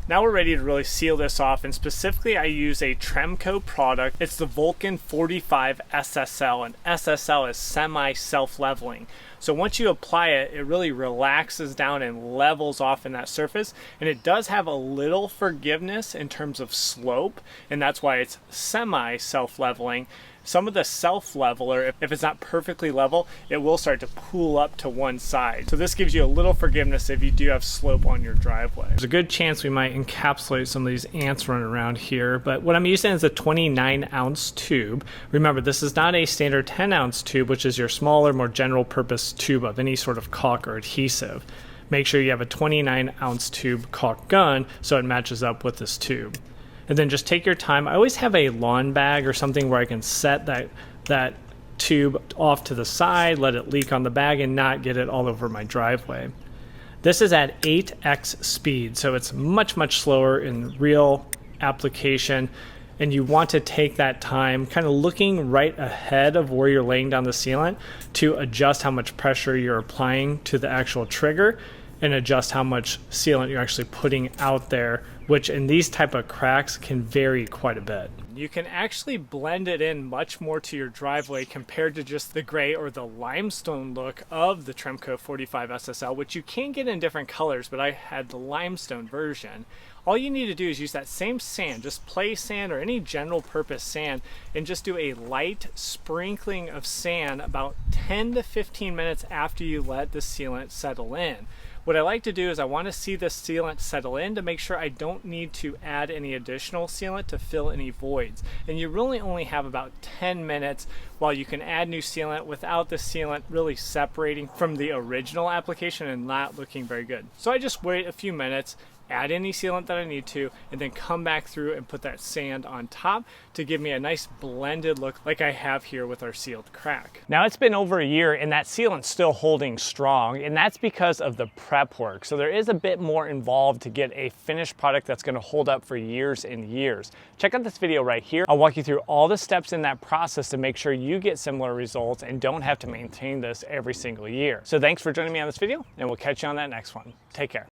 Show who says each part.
Speaker 1: Now we're ready to really seal this off, and specifically I use a Tremco product. It's the Vulcan 45 SSL, and SSL is semi-self-leveling. So once you apply it, it really relaxes down and levels off in that surface, and it does have a little forgiveness in terms of slope, and that's why it's semi-self-leveling. Some of the self-leveler, if it's not perfectly level, it will start to pool up to one side. So this gives you a little forgiveness if you do have slope on your driveway. There's a good chance we might encapsulate some of these ants running around here, but what I'm using is a 29-ounce tube. Remember, this is not a standard 10-ounce tube, which is your smaller, more general purpose tube of any sort of caulk or adhesive. Make sure you have a 29-ounce tube caulk gun so it matches up with this tube. And then just take your time. I always have a lawn bag or something where I can set that tube off to the side, let it leak on the bag, and not get it all over my driveway. This is at 8x speed, so it's much, much slower in real application. And you want to take that time kind of looking right ahead of where you're laying down the sealant to adjust how much pressure you're applying to the actual trigger and adjust how much sealant you're actually putting out there, which in these type of cracks can vary quite a bit. You can actually blend it in much more to your driveway compared to just the gray or the limestone look of the Tremco 45 SSL, which you can get in different colors, but I had the limestone version. All you need to do is use that same sand, just play sand or any general purpose sand, and just do a light sprinkling of sand about 10 to 15 minutes after you let the sealant settle in. What I like to do is I want to see the sealant settle in to make sure I don't need to add any additional sealant to fill any voids. And you really only have about 10 minutes while you can add new sealant without the sealant really separating from the original application and not looking very good. So I just wait a few minutes, add any sealant that I need to, and then come back through and put that sand on top to give me a nice blended look like I have here with our sealed crack. Now it's been over a year and that sealant's still holding strong, and that's because of the prep work. So there is a bit more involved to get a finished product that's going to hold up for years and years. Check out this video right here. I'll walk you through all the steps in that process to make sure you get similar results and don't have to maintain this every single year. So thanks for joining me on this video, and we'll catch you on that next one. Take care.